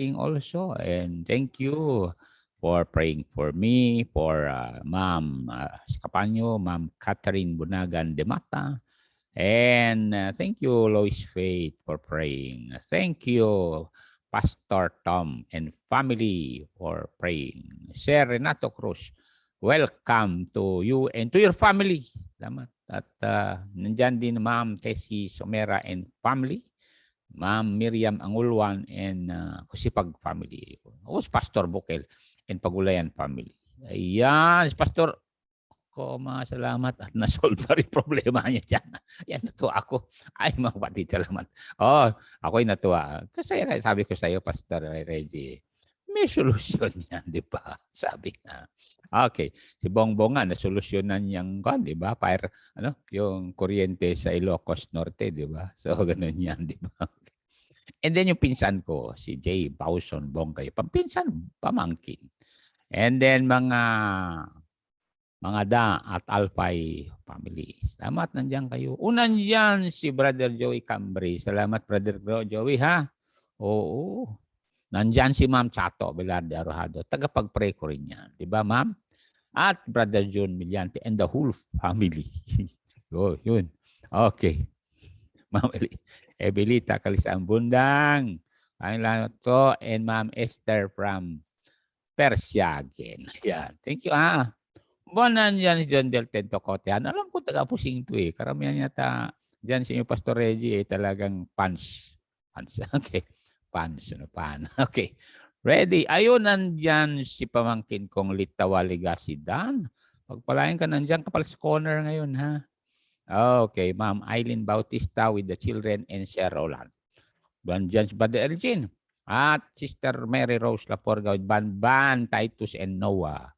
also. And thank you for praying for me, for Ma'am Capanyo, Ma'am Catherine Bunagan de Mata. And thank you, Lois Faith, for praying. Thank you, Pastor Tom and family for praying. Sir Renato Cruz, welcome to you and to your family. Salamat. At nandyan din Ma'am Tessie Somera and family. Ma'am Miriam Angulwan and Kusipag family. Was Pastor Bukel and Pagulayan family. Ayan, Pastor salamat at na-solve na rin problema niya dyan. Yan, natuwa ako. Ay, mga kapatid, salamat. Oh, ako'y natuwa. Kasi sabi ko sa iyo, Pastor Reggie, may solusyon yan, di ba? Sabi nga. Okay. Si Bongbong nga, nasolusyonan niyang, di ba? Fire, yung kuryente sa Ilocos Norte, di ba? So, ganun yan, di ba? And then yung pinsan ko, si Jay Bauson Bongkay, pampinsan, pamangkin. And then mga Da at Alpay family. Salamat, nandiyan kayo. Unan yan si Brother Joey Cambry. Salamat, Brother Joey, ha? Oo. Nandiyan si Ma'am Chato Velarde Arojado. Tagapag-pray ko rin yan. Diba, Ma'am? At Brother John Miliante and the whole family. Oh, yun. Okay. Ma'am Ebelita Kalisang Bundang. Ang to and Ma'am Esther from Persia again. Yan. Thank you, ha? Buwanan yan si John Del Tento Cotean. Alam ko taga-pusing to eh. Karamihan yata dyan si Pastor Reggie eh talagang pants. Pants. Okay. Pants. Pan. Okay. Ready. Ayun, nandyan si pamangkin kong Litawaliga si Dan. Pagpalain ka nandyan kapal sa corner ngayon, ha? Okay. Ma'am Eileen Bautista with the children and Sir Roland. Nandyan si Brother Elgin. At Sister Mary Rose Laporga with Ban, Titus, and Noah.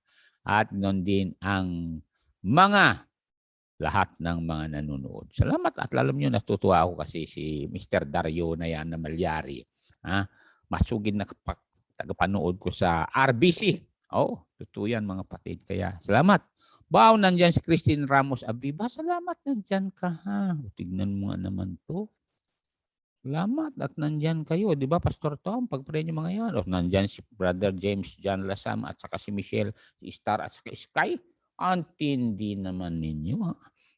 At noon din ang mga lahat ng mga nanonood. Salamat at alam nyo, natutuwa ako kasi si Mr. Dario na yan na Malyari. Masugid na tagapanood ko sa RBC. Oh, totoo yan mga patid. Kaya salamat. Wow, nandyan si Christine Ramos Abiba. Salamat, nandyan ka ha. Tignan mo nga naman to. Salamat at nandyan kayo. Di ba, Pastor Tom? Pag-pray nyo mga yan. O, nandyan si Brother James John Lasam at saka si Michelle, si Star at saka Sky. Ang tindi naman ninyo.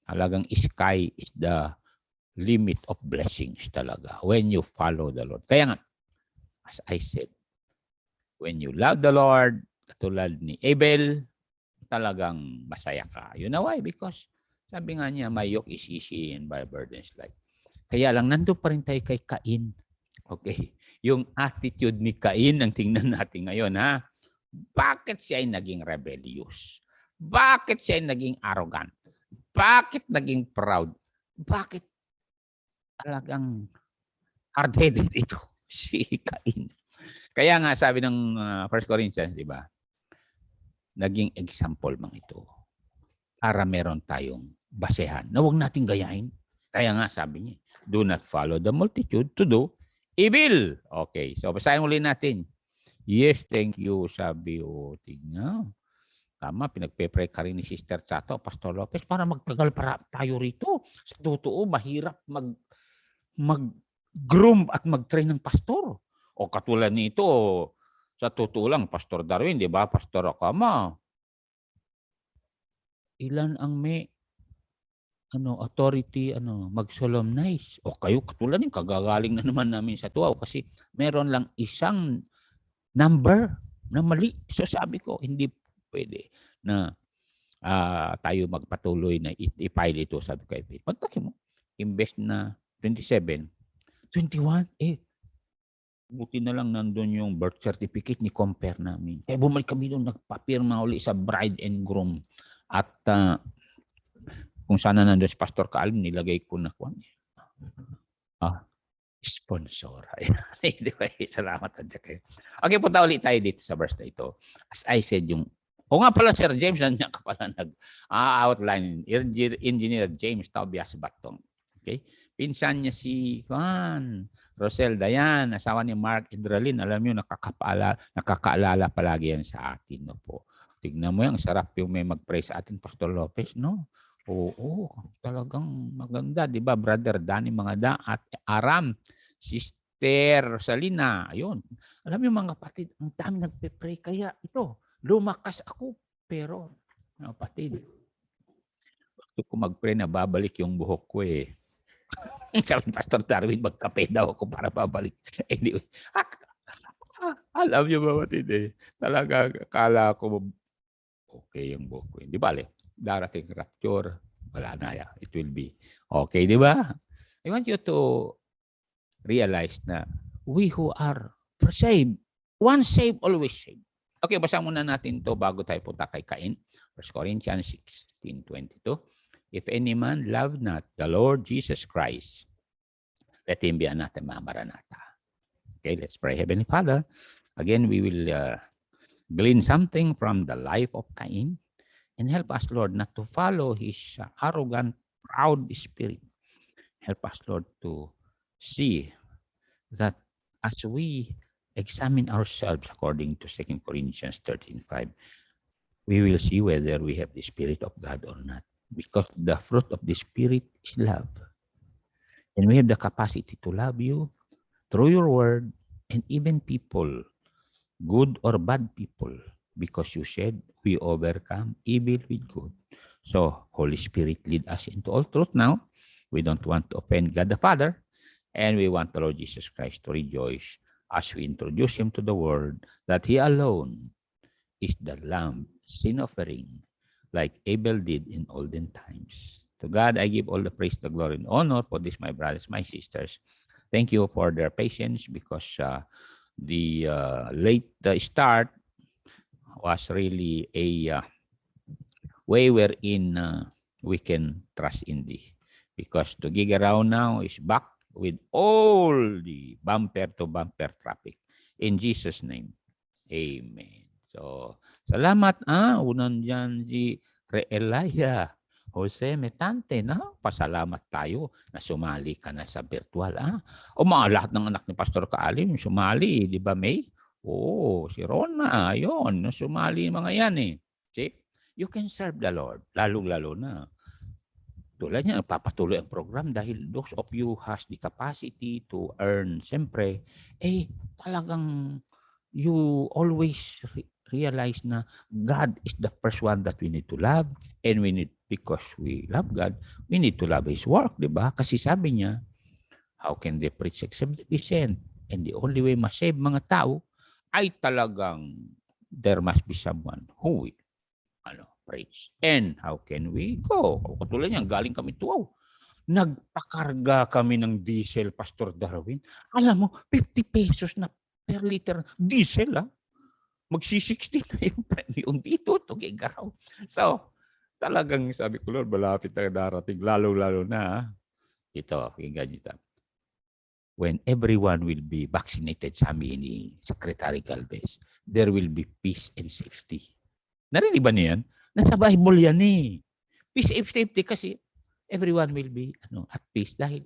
Talagang Sky is the limit of blessings talaga when you follow the Lord. Kaya nga, as I said, when you love the Lord, katulad ni Abel, talagang masaya ka. You know why? Because sabi nga niya, my yoke is easy and my burden is light. Kaya lang, nandun pa rin tayo kay Cain. Okay? Yung attitude ni Cain ang tingnan natin ngayon, ha? Bakit siya ay naging rebellious? Bakit siya ay naging arrogant? Bakit naging proud? Bakit talagang hard-headed ito si Cain? Kaya nga sabi ng 1 Corinthians, di ba? Naging example mang ito para meron tayong basehan na huwag nating gayain. Kaya nga sabi niya, do not follow the multitude to do evil. Okay, so basahin ulit natin. Yes, thank you, sabi o. Tignan. Tama, pinagpe-pray ka rin ni Sister Chato, Pastor Lopez, para magtagal para tayo rito. Sa totoo, mahirap mag-groom at mag-train ng pastor. O katulad nito, sa totoo lang, Pastor Darwin, di ba? Pastor Akama. Ilan ang may authority mag-solemnize o kayo katulad ng kagagaling na naman namin sa tuwa kasi meron lang isang number na mali. So sabi ko hindi pwede na tayo magpatuloy na i-file ito, sabi ko kay Faith. Pagtaki mo, invest na 27, 21, buti na lang nandun yung birth certificate ni compare namin. Kaya bumalik kami doon, nagpapirma uli sa bride and groom at kung sana nandun si Pastor Kaalim, nilagay ko na kwan. Sponsor. Salamat. Okay, punta ulit tayo dito sa verse na ito. As I said, nga pala, Sir James, nandiyan ka pala nag-outline. Engineer James Tobias Batong. Okay? Pinsan niya si Rosel Dayan, asawa ni Mark Idralin. Alam niyo, nakakaalala palagi yan sa atin. No po. Tignan mo yan, sarap yung may mag-pray sa atin, Pastor Lopez, no? Oo, talagang maganda, di ba? Brother Danny Mangada at Aram, Rosalina, ayun. Alam niyo mga kapatid, ang dami nagpe-pray kaya ito, lumakas ako. Pero, mga kapatid, gusto ko mag-pray na babalik yung buhok ko eh. Sabi ni Pastor Darwin, magkape daw ako para babalik. Anyway, alam niyo mga kapatid eh, talaga akala ko okay yung buhok ko. Di bale, darating rapture, wala na yan. It will be okay, di ba? I want you to realize na we who are saved, once saved, always saved. Okay, basa muna natin to bago tayo punta kay Cain. 1 Corinthians 16:22. If any man love not the Lord Jesus Christ, let him be anathema maranatha. Okay, let's pray. Heavenly Father, again, we will glean something from the life of Cain and help us, Lord, not to follow his arrogant, proud spirit. Help us, Lord, to see that as we examine ourselves according to 2 Corinthians 13:5, we will see whether we have the Spirit of God or not. Because the fruit of the Spirit is love. And we have the capacity to love you through your word and even people, good or bad people, because you said we overcome evil with good. So, Holy Spirit, lead us into all truth now. We don't want to offend God the Father, and we want the Lord Jesus Christ to rejoice as we introduce him to the world, that he alone is the lamb, sin offering, like Abel did in olden times. To God, I give all the praise, the glory, and honor for this, my brothers, my sisters. Thank you for their patience, because the late start was really a way wherein we can trust in thee. Because to gig around now is back with all the bumper-to-bumper traffic. In Jesus' name, amen. So, salamat. Unan dyan si Reelaya Jose Metante, na pasalamat tayo na sumali ka na sa virtual. Mga lahat ng anak ni Pastor Kaalim sumali, di ba, May? Oo, si Rona, ayun, sumali mga yan eh. See? You can serve the Lord, lalong-lalo na. Tulad niya, papatuloy ang program dahil those of you has the capacity to earn, siyempre, talagang you always realize na God is the first one that we need to love, and we need, because we love God, we need to love His work, di ba? Kasi sabi niya, how can they preach except they be sent? And the only way ma-save mga tao ay talagang there must be someone who will preach. And how can we go? Katulad niyan, galing kami Tuaw. Nagpakarga kami ng diesel, Pastor Darwin. Alam mo, 50 pesos na per liter diesel, magsi-60 na yung dito, Tugigaraw. So, talagang sabi ko, Lord, malapit na darating, lalo-lalo na, ito, hinggan nyo. When everyone will be vaccinated, sabi ni Secretary Galvez, there will be peace and safety. Narinig ba niyan? Nasa Bible yan eh. Peace and safety kasi everyone will be at peace dahil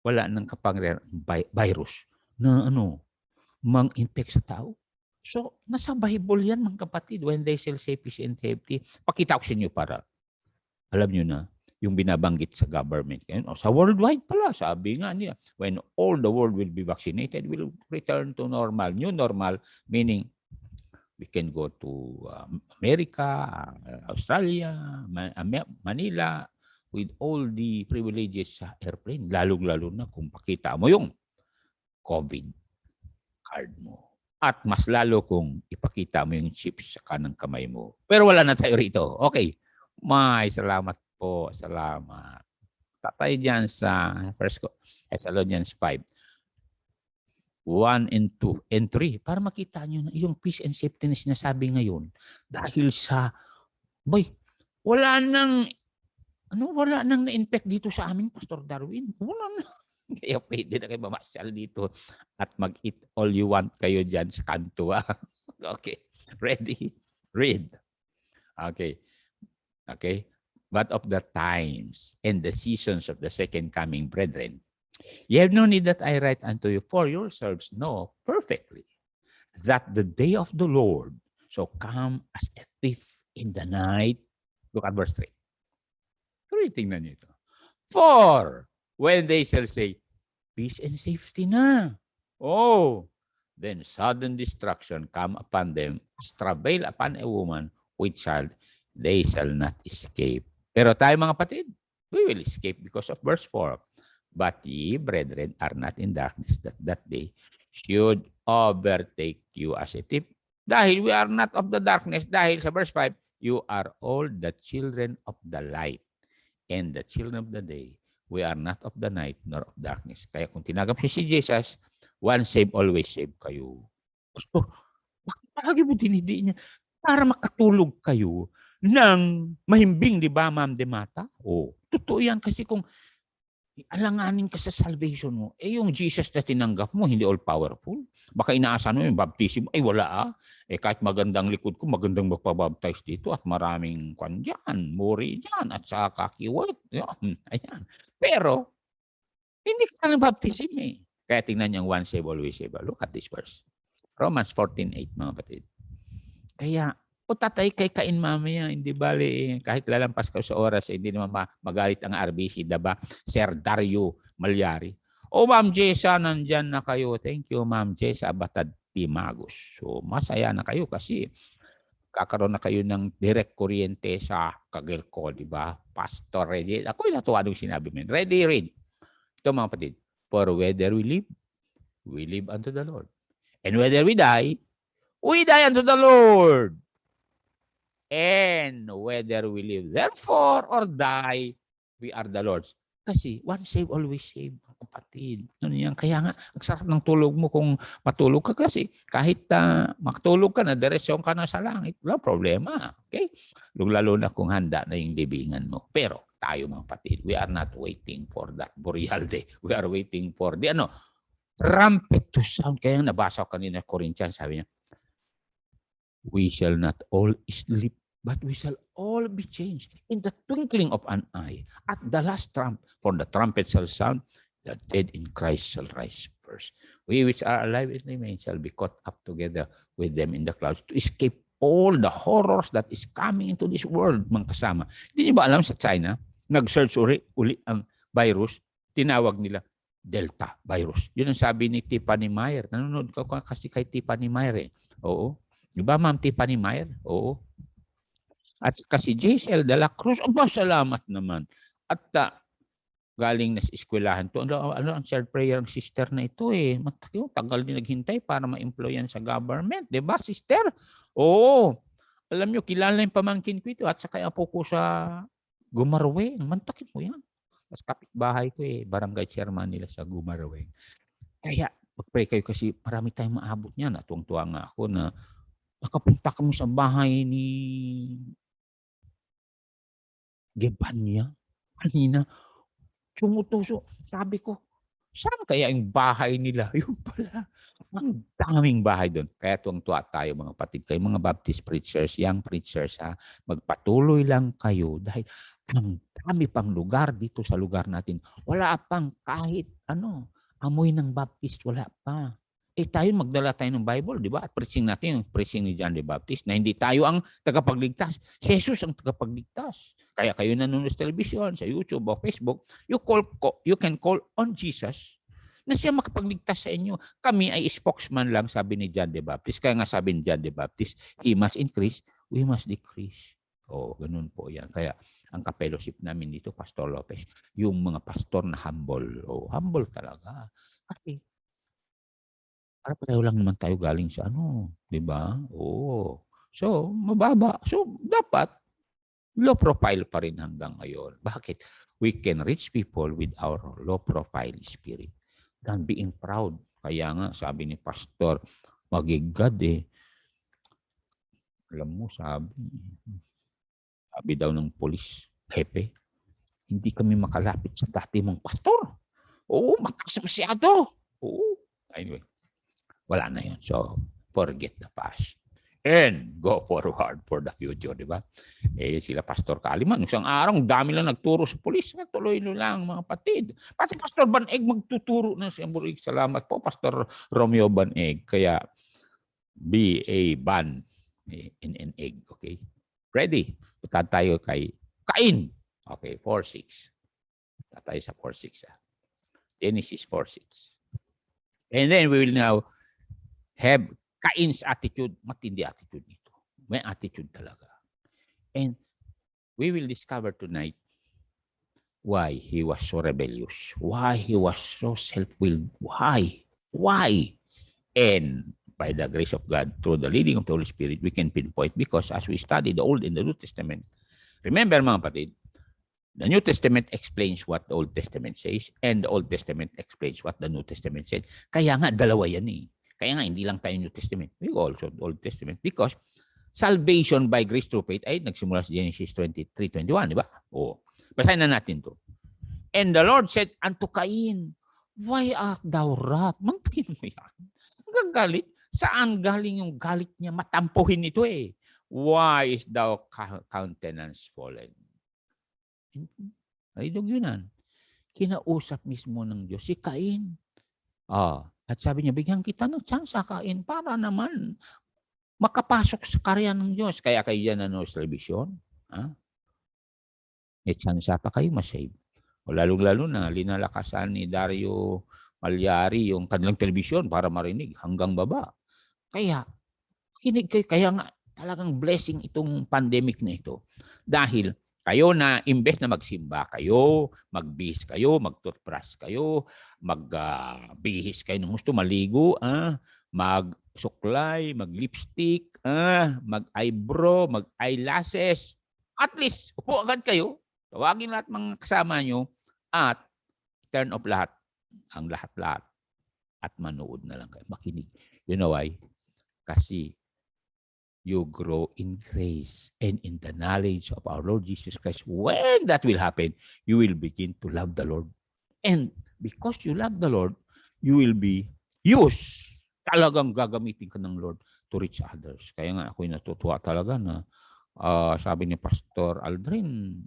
wala nang kapangyarihan virus na mang-infect sa tao. So, nasa Bible yan mga kapatid. When they shall say peace and safety, pakita ko sa inyo para alam nyo na yung binabanggit sa government. Sa worldwide pala, sabi nga niya, when all the world will be vaccinated, will return to normal. New normal, meaning we can go to America, Australia, Manila, with all the privileges sa airplane. Lalo-lalo na kung pakita mo yung COVID card mo. At mas lalo kung ipakita mo yung chips sa kanang kamay mo. Pero wala na tayo rito. Okay. Salamat po. Salamat. Tatay dyan sa 1 Thessalonians 5. 1 and 2 and 3 para makita nyo na yung peace and safety na sinasabi ngayon dahil sa wala nang na-infect dito sa amin, Pastor Darwin. Wala na. Kaya pwede na kayo mamasyal dito at mag-eat all you want kayo dyan sa kanto. Okay. Ready? Read. Okay. But of the times and the seasons of the second coming, brethren, ye have no need that I write unto you, for yourselves know perfectly that the day of the Lord shall come as a thief in the night. Look at verse 3. Tingnan niyo ito. For when they shall say, peace and safety na. Oh, then sudden destruction come upon them, as travail upon a woman with child, they shall not escape. Pero tayo mga kapatid, we will escape because of verse 4. But ye, brethren, are not in darkness, that day should overtake you as a thief. Dahil we are not of the darkness, dahil sa verse 5, you are all the children of the light and the children of the day. We are not of the night nor of darkness. Kaya kung tinagap siya si Jesus, once saved, always saved kayo. Pastor, bakit palagi mo dinidiin niya? Para makatulog kayo ng mahimbing, di ba, Ma'am Demata? Oh, totoo yan kasi kung alanganin ka sa salvation mo, eh yung Jesus na tinanggap mo, hindi all-powerful. Baka inaasahan mo yung baptism, ay wala ah. Eh kahit magandang likod ko, magandang magpabaptize dito at maraming kwan dyan, muri dyan, at saka kakiwat. Yan, ayan. Pero, hindi ka ng baptism eh. Kaya tingnan niyang once save, always save. Look at this verse. Romans 14:8 mga kapatid. Kaya, o tatay kay Kain mamaya, hindi bali, kahit lalampas ka sa oras, hindi naman magalit ang RBC, diba? Sir Dario Malyari. O Ma'am Jessa, nandyan na kayo. Thank you, Ma'am Jessa Batad Timagos. So, masaya na kayo kasi kakaroon na kayo ng direct kuryente sa Kagel ko, di ba? Pastor, ready. Ako yung natuwa nung sinabi mo. Ready, read. Ito mga kapatid. For whether we live unto the Lord. And whether we die unto the Lord. And whether we live therefore or die, we are the Lord's. Kasi once saved, always saved, kapatid. Ano yan? Kaya nga, ang sarap ng tulog mo kung matulog ka kasi kahit makatulog ka na, direksyon ka na sa langit, wala problema. Okay? Lalo na kung handa na yung libingan mo. Pero tayo mga kapatid, we are not waiting for that burial day. We are waiting for the trumpet to sound. Kaya nabasa ko kanina Corinthians, sabi niya, we shall not all sleep, but we shall all be changed in the twinkling of an eye at the last trump. For the trumpet shall sound, the dead in Christ shall rise first. We which are alive and remain shall be caught up together with them in the clouds to escape all the horrors that is coming into this world, mga kasama. Hindi niyo ba alam sa China, nag-search uli ang virus, tinawag nila Delta virus. Yun ang sabi ni Tiffany Meyer. Nanonood ko kasi kay Tiffany Meyer eh. Oo. Di ba, Ma'am Tiffany Meyer? Oo. At kasi JCL de la Cruz, aba, salamat naman. At galing na sa eskwelahan to. Ano ang shared prayer ng sister na ito eh. Tagal din naghintay para ma-employan sa government. Di ba, sister? Oo. Alam nyo, kilala yung pamangkin ko ito. At saka apo ko sa Gumaraweng. Mantakin mo yan. Tapos kapitbahay ko eh. Barangay chairman nila sa Gumaraweng. Kaya, pag-pray kayo kasi marami tayong maabot niyan. At tuwang-tuwa nga ako na nakapunta kami sa bahay ni Gebanya. Kanina, tumutuso. Sabi ko, saan kaya yung bahay nila? Yung pala, ang daming bahay doon. Kaya tuwang-tuwa tayo mga kapatid, kayo mga Baptist preachers, young preachers, ha, magpatuloy lang kayo dahil ang dami pang lugar dito sa lugar natin. Wala pang kahit amoy ng Baptist, wala pa. Eh tayo magdala tayo ng Bible, di ba? At preaching natin yung preaching ni John the Baptist na hindi tayo ang tagapagligtas. Si Jesus ang tagapagligtas. Kaya kayo nanonood sa television, sa YouTube o Facebook, you can call on Jesus na siya makapagligtas sa inyo. Kami ay spokesman lang, sabi ni John the Baptist. Kaya nga sabi ni John the Baptist, he must increase, we must decrease. Oh, ganun po yan. Kaya ang ka-fellowship namin dito, Pastor Lopez, yung mga pastor na humble. Oh, humble talaga. Kasi para pareho lang naman tayo galing sa di ba? Oo. So, mababa. So, dapat low profile pa rin hanggang ngayon. Bakit? We can reach people with our low profile spirit than being proud. Kaya nga, sabi ni Pastor, magigad eh. Alam mo, sabi daw ng police, hepe, hindi kami makalapit sa dati mong pastor. Oo, mataas masyado. Oo. Anyway. Wala na yun. So, forget the past. And go forward for the future, di ba? Eh, sila Pastor Kaliman, isang araw, dami lang nagturo sa polis. Tuloy lang, mga patid. Pati Pastor Baneg magtuturo na siya. Salamat po, Pastor Romeo Baneg. Kaya, B.A. Ban in an egg, okay? Ready? Punta tayo kay Cain. Okay, 4:6. Punta tayo sa 4:6. Genesis 4:6. And then we will now have Cain's attitude. Matindi attitude nito. May attitude talaga. And we will discover tonight why he was so rebellious. Why he was so self-willed. Why? Why? And by the grace of God, through the leading of the Holy Spirit, we can pinpoint because as we study the Old and the New Testament, remember mga kapatid, the New Testament explains what the Old Testament says and the Old Testament explains what the New Testament said. Kaya nga, dalawa yan eh. Kaya nga, hindi lang tayo New Testament. We also Old Testament because salvation by grace through faith ay nagsimula sa Genesis 23:21, di ba? O, basahin na natin to. And the Lord said unto Cain, why art thou wrath? Mantakin mo yan. Ang galit. Saan galing yung galit niya? Matampuhin ito eh. Why is thou countenance fallen? Ay, yun. Kinausap mismo ng Diyos si Cain. At sabi niya, bigyan kita ng chance Cain para naman makapasok sa karya ng Diyos. Kaya kayo yan salvation. May chance pa kayo masave. O lalong-lalo na, linalakasan ni Dario Malyari yung kanilang telebisyon para marinig hanggang baba. Kaya, kinig kayo. Kaya nga, talagang blessing itong pandemic na ito. Dahil kayo na, imbes na magsimba kayo, magbihis kayo, mag-toothbrush kayo, magbihis kayo ng gusto, maligo, mag-suklay, mag-lipstick, mag-eyebrow, mag-eyelashes. At least, upo agad kayo, tawagin lahat mga kasama nyo, at turn off lahat, ang lahat-lahat, at manood na lang kayo, makinig. You know why? Kasi you grow in grace and in the knowledge of our Lord Jesus Christ. When that will happen, you will begin to love the Lord. And because you love the Lord, you will be used. Talagang gagamitin ka ng Lord to reach others. Kaya nga ako'y natutuwa talaga na sabi ni Pastor Aldrin,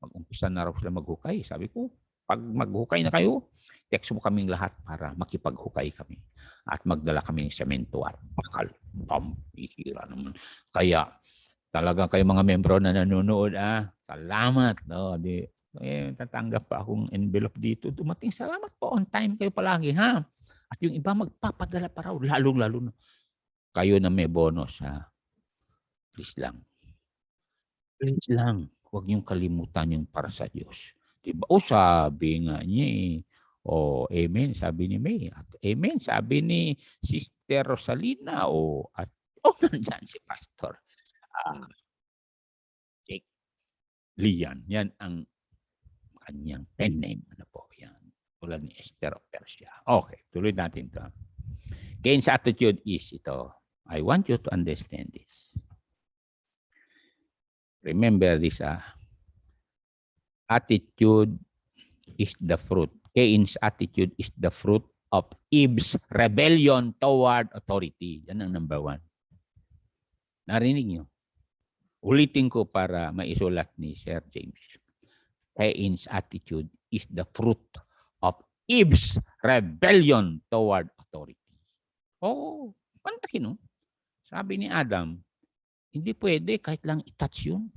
mag-umpisa na raw sila maghukay. Sabi ko, pag maghukay na kayo, text mo kaming lahat para makipaghukay kami. At magdala kami ng semento at bakal. Pampihira naman. Kaya talaga kayo mga membro na nanonood, salamat. No? Tatanggap pa akong envelope dito. Dumating, salamat po. On time kayo palagi, ha? At yung iba magpapadala pa raw. Lalong-lalo na. Kayo na may bonus, ha? Please lang. Please lang. Huwag niyong kalimutan yung para sa Diyos. Diba? Sabi nga niya amen, sabi ni May. At amen, sabi ni Sister Rosalina. At nandyan si Pastor Jake Lian. Yan ang kanyang pen name. Ano po yan? Tulad ni Esther of Persia. Okay, tuloy natin ito. Cain's attitude is ito. I want you to understand this. Remember this, attitude is the fruit. Cain's attitude is the fruit of Eve's rebellion toward authority. Yan ang number 1. Narinig niyo? Ulitin ko para maisulat ni Sir James. Cain's attitude is the fruit of Eve's rebellion toward authority. Pantakin, no? Sabi ni Adam, hindi pwede kahit lang i-touch yun.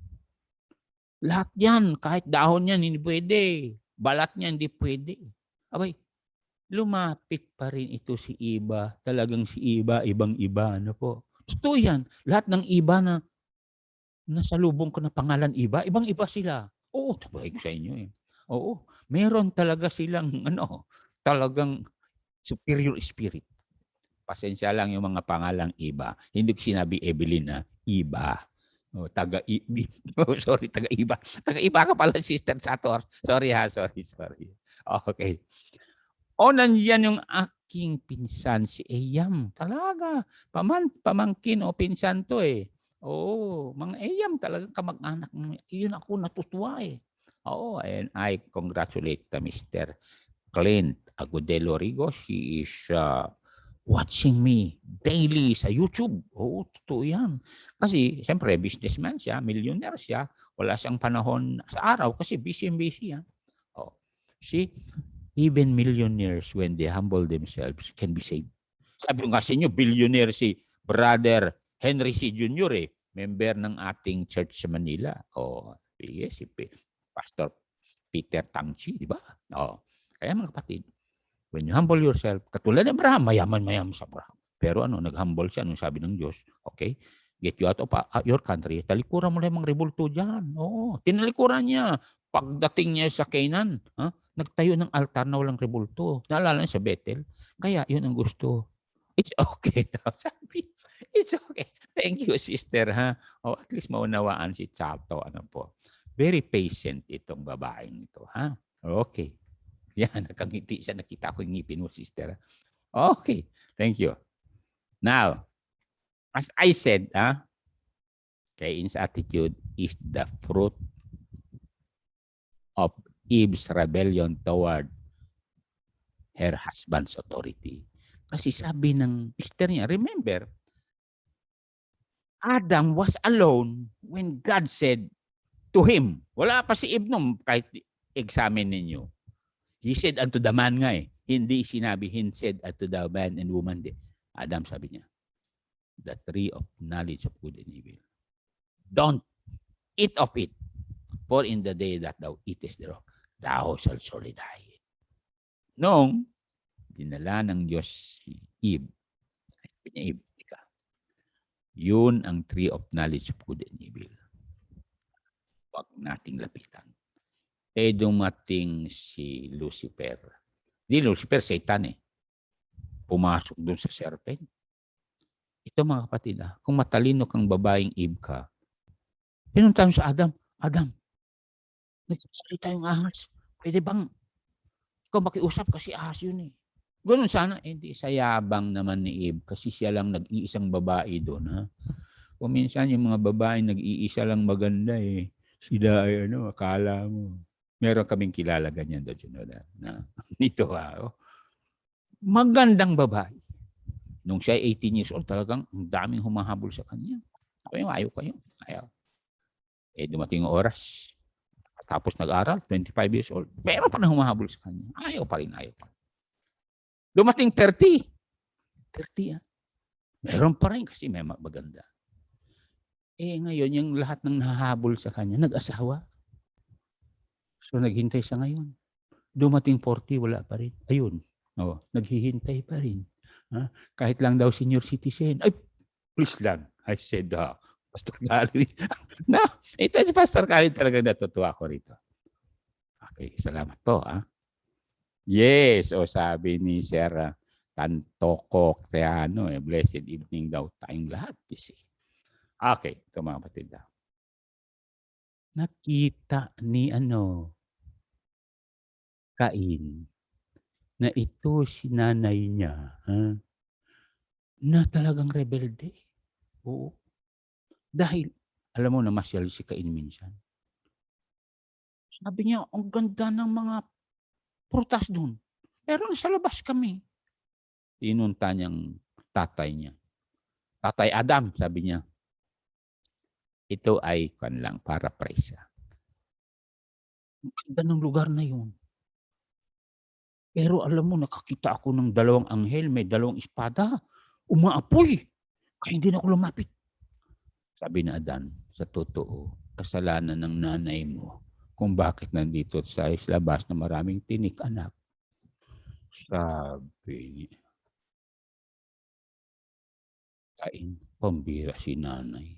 Lahat yan, kahit dahon yan, hindi pwede. Balat niya, hindi pwede. Abay, lumapit pa rin ito si Iba. Talagang si Iba, ibang-iba. Ano po? Totoo yan. Lahat ng iba na nasalubong ko na pangalan Iba, ibang-iba sila. Tabaig sa inyo eh. Meron talaga silang, talagang superior spirit. Pasensya lang yung mga pangalang Iba. Hindi ko sinabi Evelyn na Iba. Taga-Iba. Taga-Iba ka pala, Sister Sator. Sorry. Okay. Nandiyan yung aking pinsan, si Eyam. Talaga. Pamangkin o pinsan to eh. Mga Eyam talaga kamag-anak. Yun ako natutuwa eh. And I congratulate Mr. Clint Agudelo Rigo. He is watching me daily sa YouTube. Totoo yan. Kasi, siyempre, businessman siya, millionaire siya, wala siyang panahon sa araw kasi busy. Yan. See, even millionaires, when they humble themselves, can be saved. Sabi ko nga sa inyo, billionaire si Brother Henry C. Jr. Member ng ating church sa Manila. Si Pastor Peter Tangchi, di ba? Kaya mga kapatid, When you humble yourself, katulad ni Abraham, mayaman sa Abraham. Pero nag-humble siya, sabi ng Diyos, okay, get you out of your country, talikuran mo lang mga rebulto dyan. Oo, tinalikuran niya. Pagdating niya sa Canaan, nagtayo ng altar na walang rebulto. Naalala niya sa Bethel. Kaya yun ang gusto. It's okay daw. Sabi, it's okay. Thank you, sister. At least maunawaan si Chato. Very patient itong babaeng ito. Okay. Yan, nakangiti siya. Nakita ko yung ngipin mo, sister. Okay. Thank you. Now, as I said, Cain's attitude is the fruit of Eve's rebellion toward her husband's authority. Kasi sabi ng sister niya, remember, Adam was alone when God said to him, wala pa si Eve nung kahit examine ninyo. He said unto the man nga hindi sinabi, he said unto the man and woman. Adam sabi niya, the tree of knowledge of good and evil. Don't eat of it, for in the day that thou eatest thereof, thou shalt surely die. Noong dinala ng Diyos si Eve, Eve, yun ang tree of knowledge of good and evil. Huwag nating lapitan. Dumating si Lucifer. Di Lucifer, Satan pumasok doon sa serpent. Ito mga kapatid, kung matalino kang babaeng Eve ka, pinunta mo sa Adam, nagsasalita yung ahas. Pwede bang ikaw makiusap kasi ahas yun Ganun sana, hindi sayabang naman ni Eve kasi siya lang nag-iisang babae doon. Kung minsan yung mga babae nag-iisa lang maganda sila ay akala mo. Meron kaming kilala ganyan doon. Ito magandang babae. Nung siya 18 years old, talagang ang daming humahabol sa kanya. Ayaw kayo. Dumating yung oras. Tapos nag-aral, 25 years old. Pero pa na humahabol sa kanya. Ayaw pa rin. Dumating 30. 30 Meron pa rin kasi may maganda. Ngayon, yung lahat ng nahahabol sa kanya, nag-asawa. So, naghintay siya ngayon. Dumating 40, wala pa rin. Ayun. Naghihintay pa rin. Kahit lang daw senior citizen. Ay, please lang. I said, Pastor Khalid. No, ito si Pastor Khalid talaga natutuwa ko rito. Okay, salamat po. Yes, sabi ni Sir Tantoko Creano, blessed evening daw tayong lahat. Okay, ito mga kapatid. Nakita ni Cain na ito si nanay niya na talagang rebelde. Oo. Dahil, alam mo na masyal si Cain minsan. Sabi niya, ang ganda ng mga prutas doon. Pero nasa labas kami. Inunta niyang tatay niya. Tatay Adam, sabi niya. Ito ay paraphrase. Ang ganda ng lugar na yun. Pero alam mo, nakakita ako ng 2 anghel, may 2 espada. Umaapoy. Kaya hindi na ako lumapit. Sabi ni Adan, sa totoo, kasalanan ng nanay mo kung bakit nandito sa labas na maraming tinik anak. Sabi niya. Cain, pambira si nanay.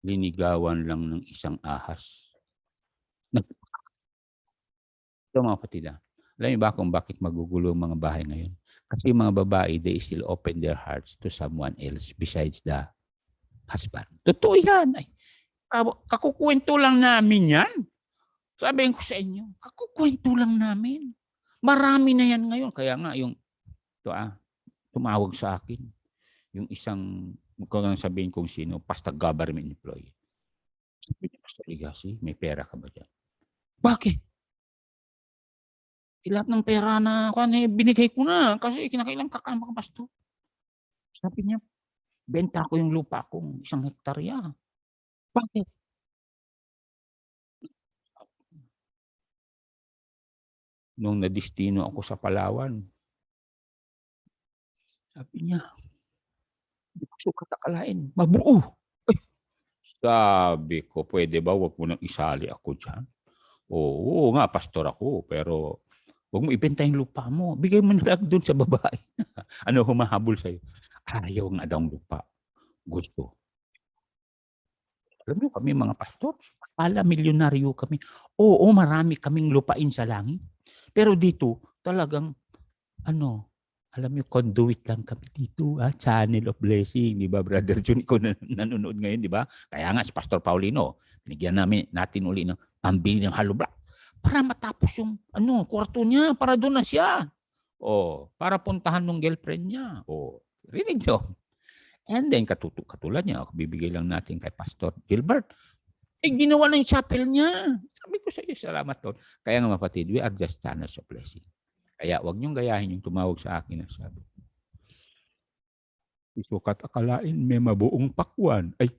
Linigawan lang ng isang ahas. Ito mga kapatid, alam niyo ba kung bakit magugulo ang mga bahay ngayon? Kasi mga babae, they still open their hearts to someone else besides the husband. Totoo yan. Kakukwento lang namin yan. Sabihin ko sa inyo, kakukwento lang namin. Marami na yan ngayon. Kaya nga yung tumawag sa akin. Yung isang, kung sabihin kung sino, basta government employee. Sabi niya, Pastor Legacy, may pera ka ba dyan? Bakit? Lahat ng pera na binigay ko na kasi kinakailang kakama ka, Pastor. Sabi niya, benta ko yung lupa kong 1 hektarya. Bakit? Nung nadistino ako sa Palawan, sabi niya, hindi ko sukat akalain, mabuo. Sabi ko, pwede ba wag mo nang isali ako dyan? Oo nga, pastor ako, pero Huwag mo ibenta yung lupa mo. Bigay mo na lang doon sa babae. Ano humahabol sa'yo? Ayaw nga daw ang lupa. Gusto. Alam niyo kami mga pastor, akala milyonaryo kami. Oo, marami kaming lupain sa langit. Pero dito, talagang, alam niyo, conduit lang kami dito. Channel of blessing. Di ba, Brother Jun? Ikaw nanonood ngayon, di ba? Kaya nga, si Pastor Paulino, binigyan natin uli ng pambili ng hollow block para matapos yung kwarto niya, para doon na siya. Para puntahan ng girlfriend niya. Rinig niyo? And then, katulad niya, bibigay lang natin kay Pastor Gilbert. Ginawa na yung chapel niya. Sabi ko sa iyo, salamat Lord. Kaya nga mapatid, we are just channels of blessing. Kaya wag niyong gayahin yung tumawag sa akin na sabi, isukat akalain may mabuong pakwan. Ay,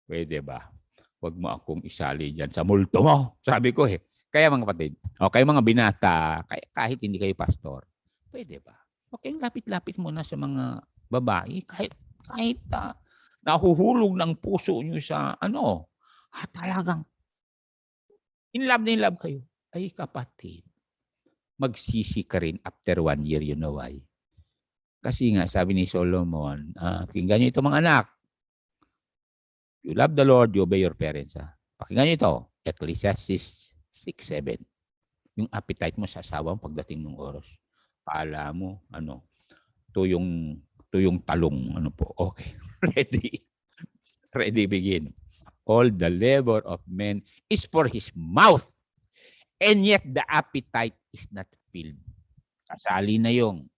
pwede ba? Wag mo akong isali dyan sa multo mo. Sabi ko Kaya mga kapatid, kayo mga binata, kahit hindi kayo pastor, pwede ba? Okay, lapit-lapit muna sa mga babae, kahit nahuhulog ng puso nyo sa talagang in love kayo. Ay kapatid, magsisi ka rin after 1 year, you know why? Kasi nga, sabi ni Solomon, pakinggan nyo ito mga anak. You love the Lord, you obey your parents. Pakinggan nyo ito, Ecclesiastes 6:7. Yung appetite mo sa asawa mo pagdating ng oras. Kala mo, tuyong talong, Okay, ready. Ready, begin. All the labor of men is for his mouth, and yet the appetite is not filled. Kasali na yung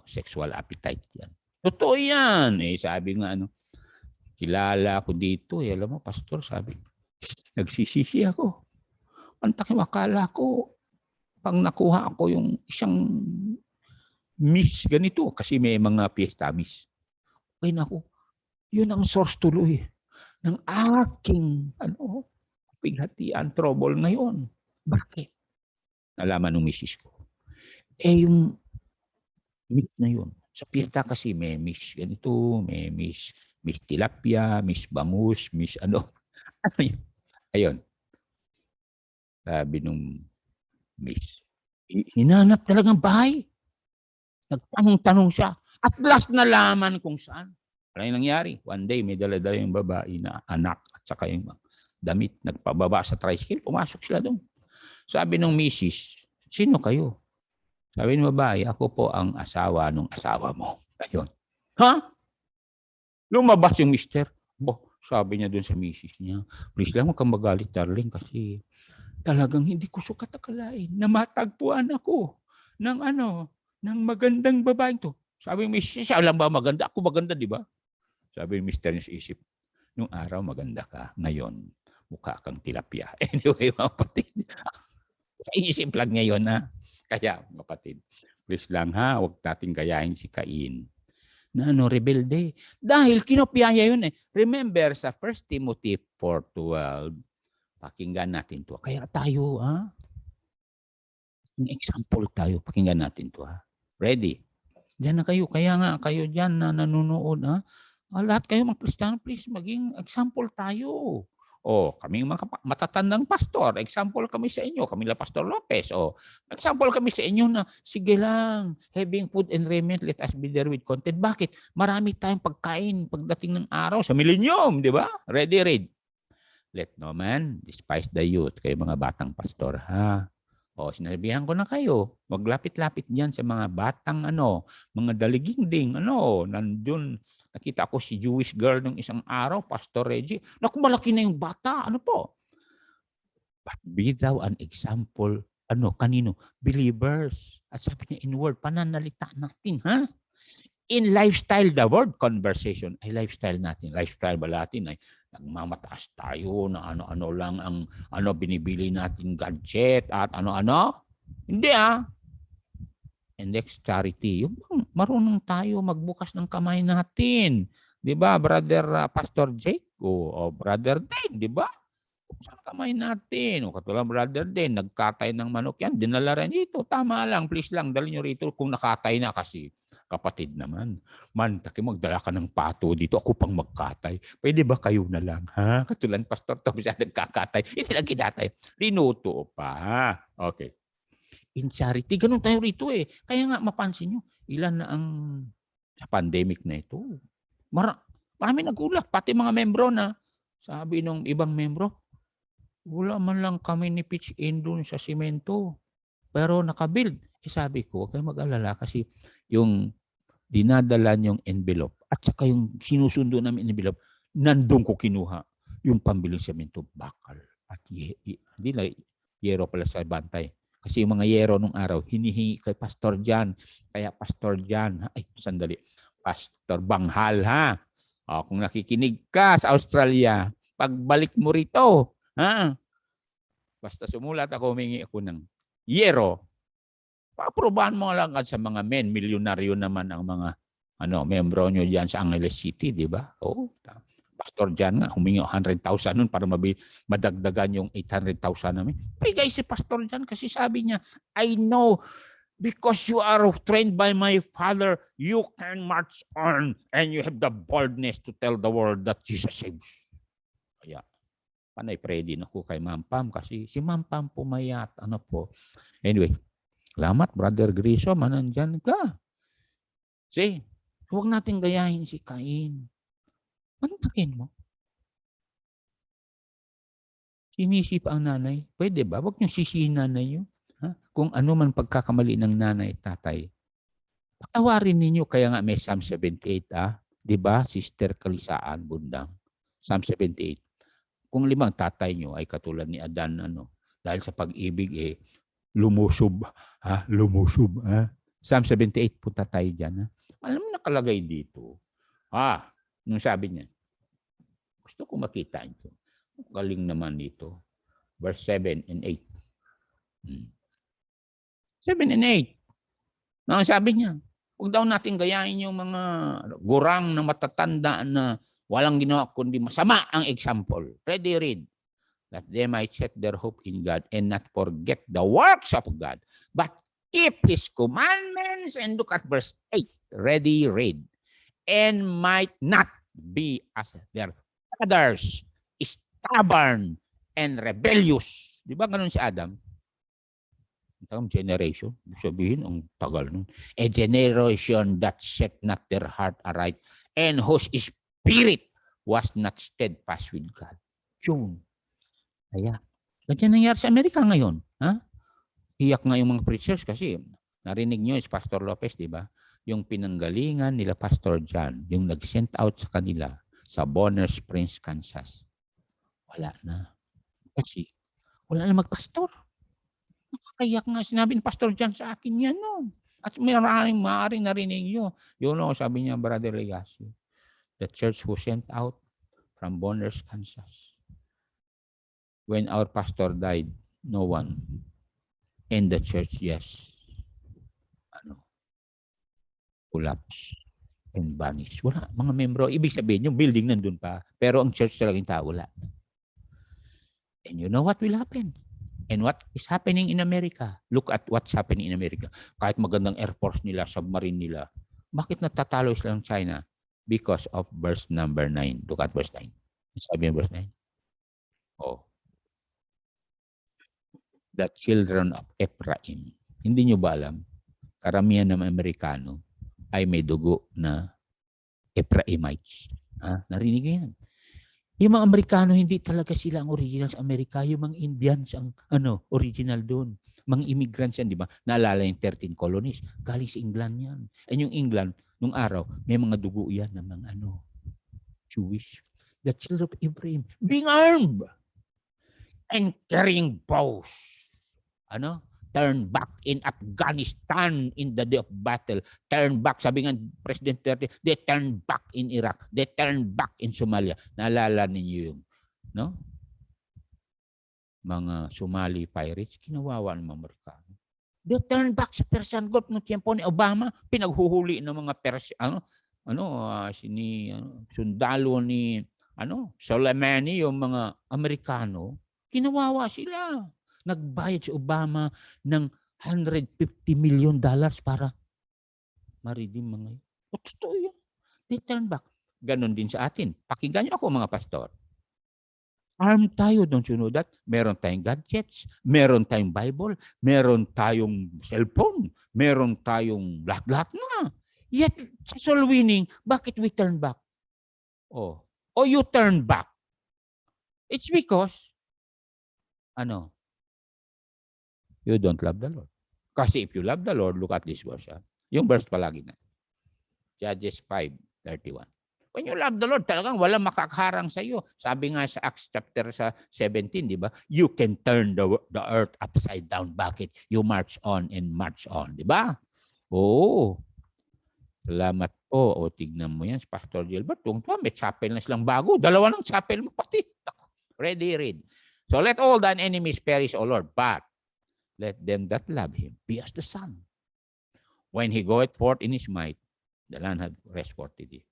sexual appetite yan. Totoo yan. Sabi nga, kilala ako dito. Alam mo, pastor, sabi, nagsisisi ako. Ang akala ko, pag nakuha ako yung isang miss ganito, kasi may mga fiesta miss. Ay naku, yun ang source tuloy ng aking pighatian, trouble ngayon. Bakit? Nalaman ng misis ko. Yung miss na yun. Sa fiesta kasi may miss ganito, may miss tilapia, miss bangus, miss ano yun? Ayun. Sabi nung miss, hinanap talagang bahay. Nagtanong-tanong siya. At last nalaman kung saan. Ano yung nangyari? One day, may dala-dala yung babae na anak at saka yung damit. Nagpababa sa tricycle, pumasok sila doon. Sabi ng misis, sino kayo? Sabi ng babae, ako po ang asawa ng asawa mo. Ayun. Lumabas yung mister. Sabi niya doon sa misis niya, please lang huwag kang magalit, darling, kasi talagang hindi ko sukat akalain na matagpuan ako ng ng magandang babaeng to. Sabi ng misis, siya lang ba maganda? Ako maganda, di ba? Sabi ng mister niya sa isip, nung araw maganda ka, ngayon mukha kang tilapia. Anyway, mga kapatid, sa isip lang ngayon Kaya, kapatid, please lang huwag nating gayahin si Cain na rebelde. Dahil kinopyaya yun Remember sa 1 Timothy 4:12, pakinggan natin to. Kaya tayo, yung example tayo, pakinggan natin to. Ready? Diyan na kayo. Kaya nga, kayo dyan na nanonood, lahat kayo mga Kristiyano, please, maging example tayo. Kami mga matatandang pastor, example kami sa inyo, kami la Pastor Lopez. Example kami sa inyo na, sige lang, having food and raiment, let us be there with content. Bakit? Marami tayong pagkain pagdating ng araw sa millennium, di ba? Ready, read. Let no man despise the youth. Kayo mga batang pastor, sinabihan ko na kayo, maglapit-lapit diyan sa mga batang mga daligingding, nandun, nakita ko si Jewish girl nung isang araw, Pastor Reggie, naku, malaki na yung bata, po? But be thou an example, kanino? Believers. At sabi niya, in word, pananalita natin, in lifestyle, the word conversation ay lifestyle natin. Lifestyle ba natin ay nagmamataas tayo na ano-ano lang ang binibili natin gadget at ano-ano? Hindi And next charity, yung marunong tayo magbukas ng kamay natin. 'Di ba, Brother Pastor Jake o Brother Dane, 'di ba? Saan kamay natin? Katulad Brother Dane, nagkatay ng manok yan, dinala rin dito. Tama lang, please lang, dali nyo rito kung nakatay na kasi. Kapatid naman, taki magdala ka ng pato dito, ako pang magkatay. Pwede ba kayo na lang, Katulad Pastor Tom siya nagkakatay, hindi lang kinatay. Linuto pa, Okay. in charity. Ganun tayo rito eh. Kaya nga mapansin nyo, ilan na ang sa pandemic na ito. Marami nagulat, pati mga membro na sabi ng ibang membro, wala man lang kami ni pitch in dun sa simento. Pero nakabuild. Sabi ko, huwag kayong mag-alala kasi yung dinadala yung envelope at saka yung sinusundo namin envelope, nandun ko kinuha yung pambiling semento, bakal at hindi na yero pala sa bantay. Kasi yung mga yero nung araw, hinihingi kay Pastor Jan. Kaya Pastor Jan, ay sandali, Pastor Banghal ha. O, kung nakikinig ka sa Australia, pagbalik mo rito, ha? Basta sumulat ako, humingi ako ng yero. Paaprobahan mo lang sa mga men, milyonaryo naman ang mga membro nyo diyan sa Angeles City, di ba? Oh, Pastor Jan nga, humingi 100,000 nun para madagdagan yung 800,000 namin. Bigay si Pastor Jan kasi sabi niya, I know because you are trained by my father, you can march on and you have the boldness to tell the world that Jesus saves. Kaya, panay pray din ako kay Ma'am Pam kasi si Ma'am Pam pumayat. Anyway, salamat, Brother Griso, manandyan ka. See, huwag natin gayahin si Cain. Anong takin mo? Sinisi pa ang nanay. Pwede ba? Huwag niyong sisihin nanay yun. Ha? Kung ano man pagkakamali ng nanay at tatay. Patawarin ninyo. Kaya nga may Psalm 78. Di ba? Sister Kalisaan, Bundang. Psalm 78. Kung limang tatay nyo ay katulad ni Adan, dahil sa pag-ibig, lumusob. Lumusob. Psalm 78, punta tayo dyan. Alam mo nakalagay dito. Nung sabi niya, gusto ko makita ito. Galing naman dito. Verse 7 and 8. 7 and 8. Nang sabi niya, huwag daw natin gayahin yung mga gurang na matatanda na walang ginawa kundi masama ang example. Ready, read. That they might set their hope in God and not forget the works of God, but keep His commandments. And look at verse 8. Ready, read. And might not be as their fathers, stubborn and rebellious. Di ba ganun si Adam? Ang generation, sabihin, ang tagal nun. A generation that set not their heart aright and whose spirit was not steadfast with God. Yun. Kaya, ganyan nangyari sa Amerika ngayon. Iyak nga yung mga preachers kasi narinig nyo is Pastor Lopez, di ba? Yung pinanggalingan nila Pastor John, yung nag-send out sa kanila sa Bonner Springs, Kansas. Wala na. Kasi wala na magpastor. Nakakayak nga sinabi ni Pastor John sa akin yan. No? At maaaring narinig nyo. Yun o, sabi niya, Brother Legasio, the church who sent out from Bonner, Kansas. When our pastor died, no one in the church, yes, collapse and vanish. Wala. Mga membro, ibig sabihin, yung building nandun pa. Pero ang church talagang tao, wala. And you know what will happen? And what is happening in America? Look at what's happening in America. Kahit magandang air force nila, submarine nila, bakit natatalo sila ng China? Because of verse number 9. Look at verse 9. Sabi yung verse 9. The children of Ephraim. Hindi nyo ba alam? Karamihan ng Amerikano ay may dugo na Ephraimites. Narinig nyo yan. Yung mga Amerikano, hindi talaga sila ang original sa Amerika. Yung mga Indians ang original doon. Mga immigrants yan, di ba? Naalala yung 13 colonies. Galing sa England yan. And yung England, nung araw, may mga dugo yan ng mga Jewish. The children of Ephraim being armed and carrying bows. Turn back in Afghanistan in the day of battle. Turn back, sabi nga President Duterte, they turn back in Iraq. They turn back in Somalia. Naalala ninyo yung mga Somali pirates, kinawawa ng mga Amerikano. They turn back sa Persian Gulf noong tiyempo ni Obama, pinaghuhuli ng mga sundalo ni Soleimani, yung mga Amerikano, kinawawa sila. Nagbayad si Obama ng $150 million para ma-redeem mga yun. Totoo yun. They turn back. Ganon din sa atin. Pakinggan niyo ako mga pastor. Armed tayo, don't you know that? Meron tayong gadgets, meron tayong Bible, meron tayong cellphone, meron tayong lahat-lahat na. Yet, sa soul winning, bakit we turn back? Oh. O you turn back. It's because, you don't love the Lord. Kasi if you love the Lord, look at this verse. Yung verse palagi na. Judges 5:31. When you love the Lord, talagang walang makakaharang sa iyo. Sabi nga sa Acts chapter 17, di ba? You can turn the earth upside down. Bakit? You march on and march on. Di ba? Oo. Salamat po. O, tignan mo yan. Pastor Gilbert, may chapel na silang bago. Dalawa ng chapel mo pati. Read. So let all thine enemies perish, O Lord. But let them that love him be as the sun. When he goeth forth in his might, the land had rest 40 years.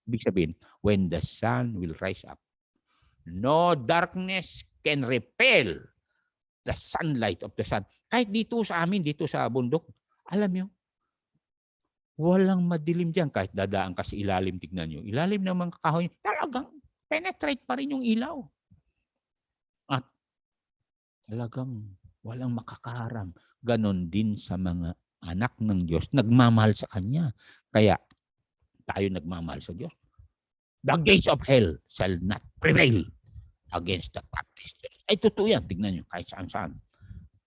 Ibig sabihin, when the sun will rise up, no darkness can repel the sunlight of the sun. Kahit dito sa amin, dito sa bundok, alam nyo, walang madilim dyan. Kahit dadaan ka sa ilalim, tignan nyo. Ilalim ng mga kahoy, talagang penetrate pa rin yung ilaw. At talagang walang makakaharang. Ganon din sa mga anak ng Diyos, nagmamahal sa Kanya. Kaya, tayo nagmamahal sa Diyos. The gates of hell shall not prevail against the Baptist. Ay, totoo yan. Tignan nyo, kahit saan-saan.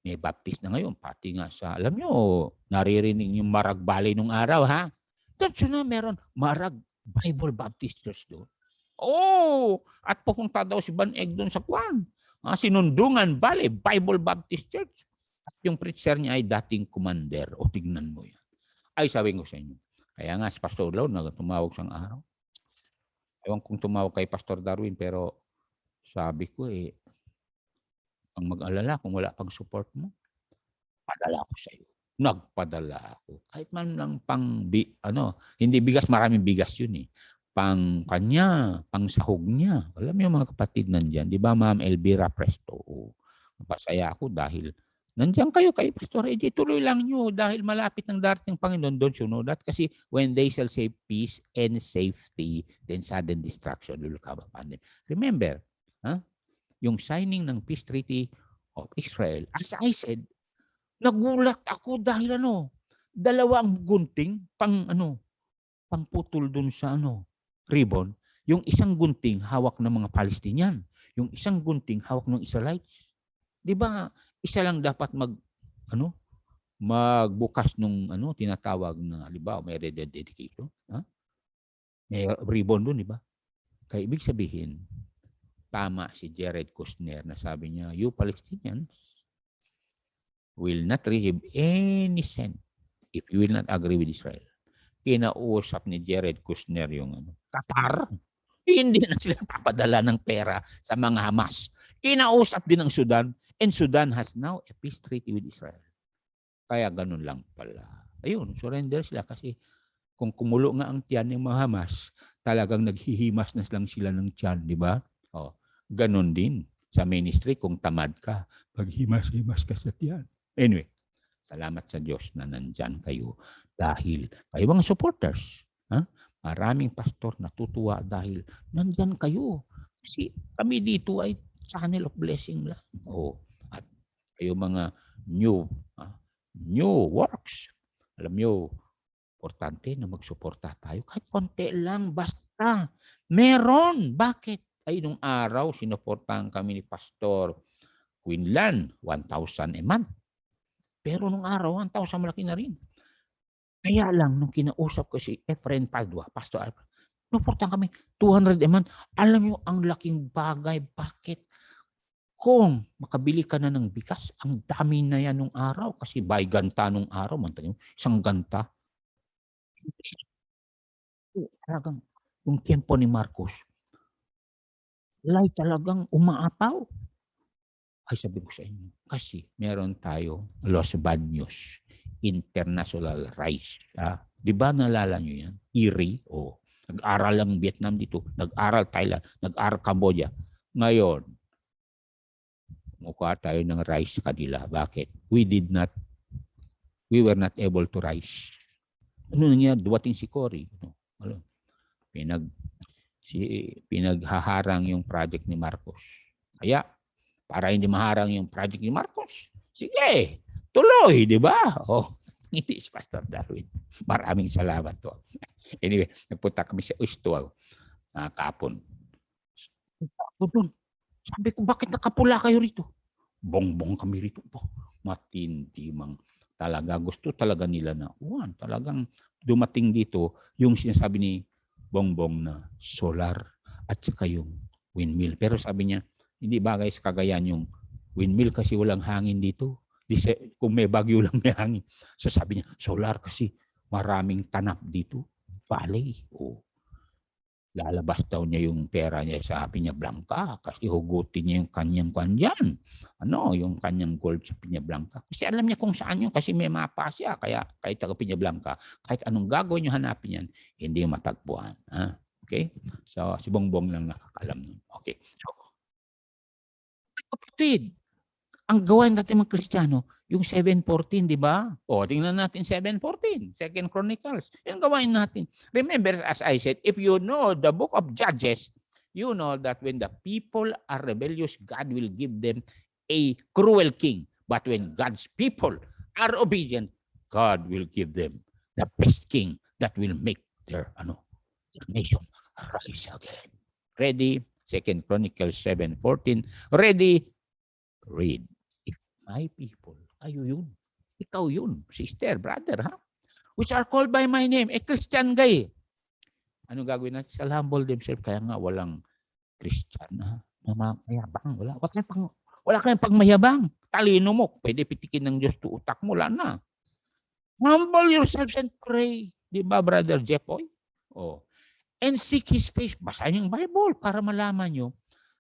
May Baptist na ngayon, pati nga sa, alam nyo, naririnig yung Marag Valley nung araw, ha? Don't you know, meron Marag Bible Baptist Church doon. Oh! At pupunta daw si Van Egg doon sa Kwan. Sinundungan Valley, Bible Baptist Church. At yung preacher niya ay dating commander. O, tignan mo yan. Ay, sabi ko sa inyo. Kaya nga, si Pastor Law, tumawag sang araw. Ewan kung tumawag kay Pastor Darwin, pero sabi ko ang mag-alala kung wala pang support mo, padala ko sa iyo. Nagpadala ako. Kahit man lang hindi bigas, maraming bigas yun eh. Pang kanya, pang sahog niya. Alam niyo mga kapatid nandyan, di ba Ma'am Elvira Presto? Napasaya ako dahil nandiyan kayo kay Pastor AJ, tuloy lang nyo dahil malapit ng darating Panginoon. Don't you know that? Kasi when they shall say peace and safety, then sudden destruction will come upon them. Remember, yung signing ng peace treaty of Israel, as I said, nagulat ako dahil dalawang gunting pang putol dun sa ribbon. Yung isang gunting hawak ng mga Palestinian, yung isang gunting hawak ng Israelites. Di ba isa lang dapat magbukas nung tinatawag na halimbawa may rededication, may ribbon doon, di ba? Kaya ibig sabihin, tama si Jared Kushner na sabi niya, you Palestinians will not receive any cent if you will not agree with Israel. Kinausap ni Jared Kushner yung Qatar. Hindi na sila papadala ng pera sa mga Hamas. Kinausap din ng Sudan. And Sudan has now a peace treaty with Israel. Kaya ganun lang pala. Ayun, surrender sila kasi kung kumulo nga ang tiyan ng mga Hamas, talagang naghihimas na lang sila ng tiyan, di ba? Ganun din sa ministry kung tamad ka, paghimas-himas ka sa tiyan. Anyway, salamat sa Diyos na nandyan kayo dahil kayo mga supporters. Maraming pastor natutuwa dahil nandyan kayo. Kasi kami dito ay channel of blessing lang. At kayo mga new works. Alam nyo, importante na magsuporta tayo. Kahit konti lang, basta. Meron. Bakit? Ay, nung araw, sinuportahan kami ni Pastor Quinlan, 1,000 a month. Pero nung araw, 1,000 malaki na rin. Kaya lang, nung kinausap ko si Efren Padua, Pastor Efren, sinuportahan kami, 200 a month. Alam nyo, ang laking bagay. Bakit? Kung makabili ka na ng bigas, ang dami na yan nung araw. Kasi by ganta nung araw, isang ganta. Talagang, yung tiempo ni Marcos, talagang umaapaw. Ay, sabi ko sa inyo, kasi meron tayo Los Baños International Rice. Di ba nalala nyo yan? IRI, nag-aral lang Vietnam dito, nag-aral Thailand, nag-aral Cambodia. Ngayon, mukha tayo ng rice kanila. Bakit? We were not able to rise. Ano nangyari? Duwating si Cory. pinaghaharang yung project ni Marcos. Kaya, para hindi maharang yung project ni Marcos, sige, tuloy, di ba? Oh, hindi si Pastor Darwin. Maraming salamat po. Anyway, nagpunta kami sa Ustuaw kapon. Sabi ko, bakit nakapula kayo rito? Bongbong kami rito po. Matindi mang talaga. Gusto talaga nila na, talagang dumating dito yung sinasabi ni Bongbong na solar at saka yung windmill. Pero sabi niya, hindi bagay sa Cagayan yung windmill kasi walang hangin dito. Kung may bagyo lang may hangin. So sabi niya, solar kasi maraming tanap dito. Valley. Lalabas daw niya yung pera niya sa Piña Blanca kasi hugutin niya yung kanyang kanyan. Yung kanyang gold sa Piña Blanca. Kasi alam niya kung saan yun kasi may mapa siya. Kaya kahit taga Piña Blanca, kahit anong gagawin niyo hanapin yan, hindi matagpuan. Okay? So, si Bongbong lang nakakalam nun. Okay. So, kapatid, ang gawain natin mga Kristiyano, yung 7:14, di ba? Tingnan natin 7:14, 2 Chronicles. Yung gawain natin. Remember, as I said, if you know the book of Judges, you know that when the people are rebellious, God will give them a cruel king. But when God's people are obedient, God will give them the best king that will make their nation rise again. Ready? 2 Chronicles 7:14. Ready? Read. My people, kayo yun. Ikaw yun, sister, brother, which are called by my name, Christian guy. Ano gagawin natin? Shall humble themselves. Kaya nga walang Christian na mayabang. Wala kayong pagmayabang. Talino mo. Pwede pitikin ng Diyos to utak mo. Wala na. Humble yourselves and pray. Di ba, Brother Jeffoy? And seek His face. Basahin yung Bible para malaman nyo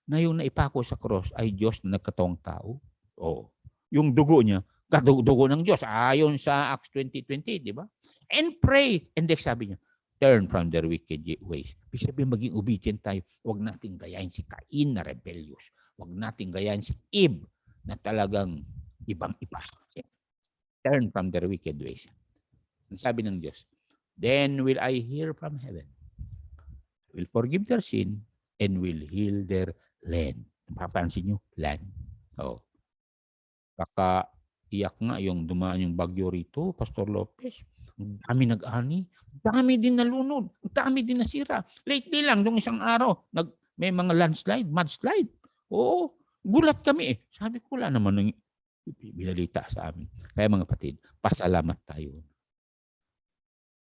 na yung naipako sa cross ay Diyos na nagkatawang tao. Yung dugo niya, dugo ng Diyos. Ayon sa Acts 20:20, di ba? And pray. And sabi niya, turn from their wicked ways. Ibig sabihin, maging obedient tayo. Huwag nating gayahin si Cain na rebellious. Huwag nating gayahin si Eve na talagang ibang-iba. Turn from their wicked ways. Ang sabi ng Diyos, then will I hear from heaven, will forgive their sin, and will heal their land. Papansin nyo, land. Iyak nga yung dumaan yung bagyo rito, Pastor Lopez. Ang dami nag-ani, dami din nalunod, dami din nasira. Lately lang, yung isang araw, may mga landslide, mudslide. Gulat kami . Sabi ko, wala naman nang binalita sa amin. Kaya mga kapatid, pasalamat tayo.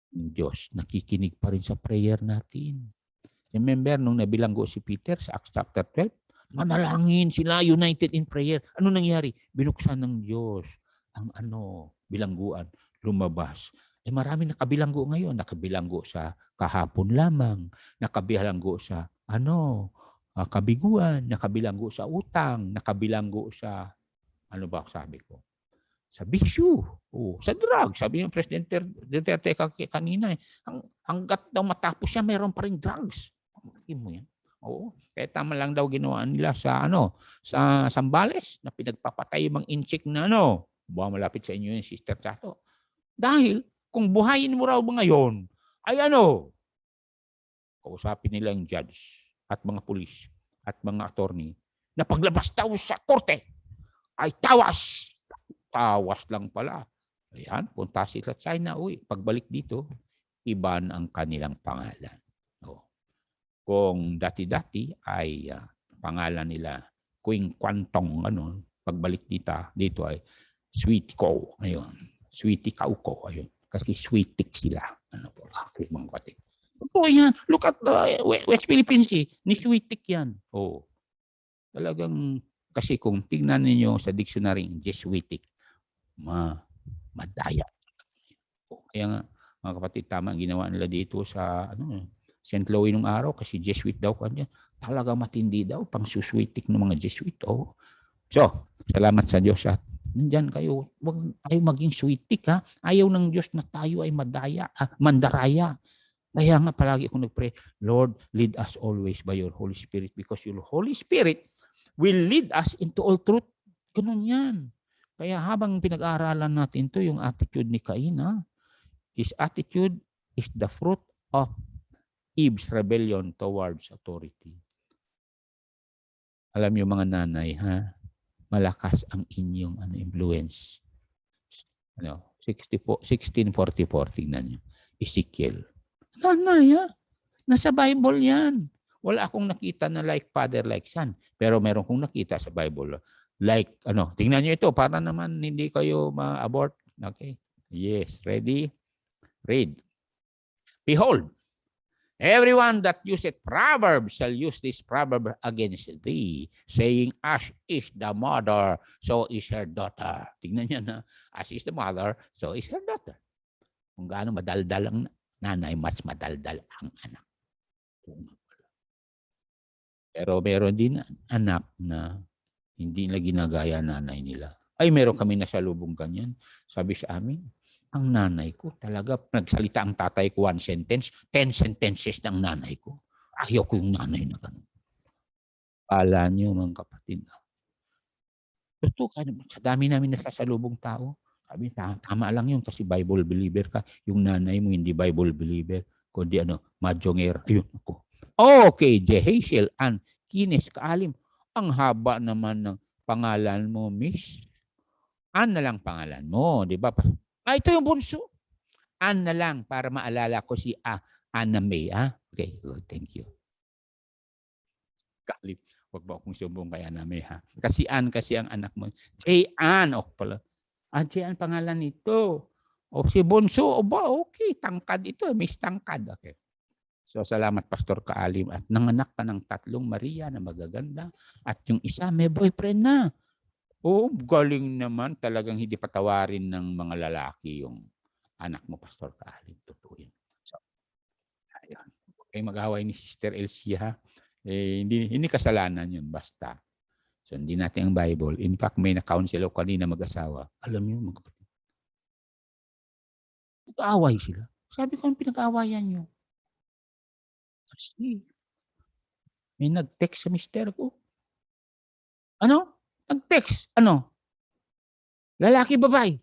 Diyos, nakikinig pa rin sa prayer natin. Remember, nung nabilanggo si Peter sa Acts chapter 12, manalangin sila, united in prayer. Ano nangyari? Binuksan ng Diyos ang bilangguan, lumabas. Marami nakabilanggo ngayon. Nakabilanggo sa kahapon lamang. Nakabilanggo sa kabiguan. Nakabilanggo sa utang. Nakabilanggo sa, sabi ko? Sa bisyo. Sa drug. Sabi ng President Duterte kanina, hanggat daw matapos siya, mayroon pa rin drugs. Pamakin mo yan. Kaya tama lang daw ginawa nila sa sa Sambales na pinagpapatay yung mga insect na buha malapit sa inyo yung Sister Chato. Dahil kung buhayin mo raw ba ngayon ay kausapin nila yung judge at mga pulis at mga attorney na paglabas daw sa korte ay tawas. Tawas lang pala. Ayan, punta sila China. Pagbalik dito, iba ang kanilang pangalan. Kung dati-dati ay pangalan nila Queen Kwantong, pagbalik dito ay Sweetie Cow. Ayun. Sweetie Cow ko. Ayun. Kasi sweetik sila. Mga kapatid. Yan. Look at the West Philippines ni sweetik yan. Talagang, kasi kung tignan ninyo sa dictionary, Jesuitic, madaya. Kaya nga, mga kapatid, tama ang ginawa nila dito sa St. Louis nung araw kasi Jesuit daw kanya. Talaga matindi daw pang suswitik ng mga Jesuit. So, salamat sa Diyos at nandyan kayo. Huwag tayo maging switik Ayaw ng Diyos na tayo ay mandaraya. Kaya nga palagi akong nagpray, Lord, lead us always by your Holy Spirit because your Holy Spirit will lead us into all truth. Ganun yan. Kaya habang pinag-aaralan natin to yung attitude ni Cain, his attitude is the fruit of Eve's rebellion towards authority. Alam niyo mga nanay, ha? Malakas ang inyong influence. 1644, tingnan niyo. Ezekiel. Nanay, ha? Nasa Bible yan. Wala akong nakita na like father, like son. Pero meron kong nakita sa Bible. Like, tingnan niyo ito, para naman hindi kayo ma-abort. Okay? Yes, ready? Read. Behold, everyone that useth proverbs shall use this proverb against thee, saying, as is the mother, so is her daughter. Tingnan niyo na, as is the mother, so is her daughter. Kung gaano madaldal ang nanay, mas madaldal ang anak. Pero meron din anak na hindi na ginagaya nanay nila. Ay, meron kami nasalubong ganyan. Sabi sa amin, ang nanay ko talaga, nagsalita ang tatay ko 1 sentence, 10 sentences ng nanay ko. Ayaw ko yung nanay na gano'n. Pala niyo mga kapatid. Totoo, sa dami namin nasasalubong tao. Sabi, tama lang yun kasi Bible believer ka. Yung nanay mo hindi Bible believer, kundi majonger. Ayun ako. Okay, Jehaziel and Kines Kaalim. Ang haba naman ng pangalan mo, Miss. An na lang pangalan mo, di ba? Ito yung bunso. An na lang para maalala ko si Anna May. Okay, good, thank you. Kaalim. Huwag ba akong sumbong kay Anna May, ha? Kasi Ann kasi ang anak mo. J-Ann, pala. J-Ann pangalan nito. O si bunso, okay, tangkad ito. Miss Tangkad. Okay. So, salamat, Pastor Kaalim. At nanganak ka ng 3 Maria na magaganda. At yung isa, may boyfriend na. Galing naman. Talagang hindi patawarin ng mga lalaki yung anak mo, Pastor Kaalim. Totoo yun. So, ayun. Okay, mag-away ni Sister Elsie, ha? Hindi kasalanan yun, basta. So, hindi natin ang Bible. In fact, may na-counsel ako kanina mag-asawa. Alam niyo, mga kapatid. Nag-aaway sila. Sabi ko, ang pinag-aawayan niyo? Kasi may nag-text sa mister ko. Nag-text. Lalaki, babae?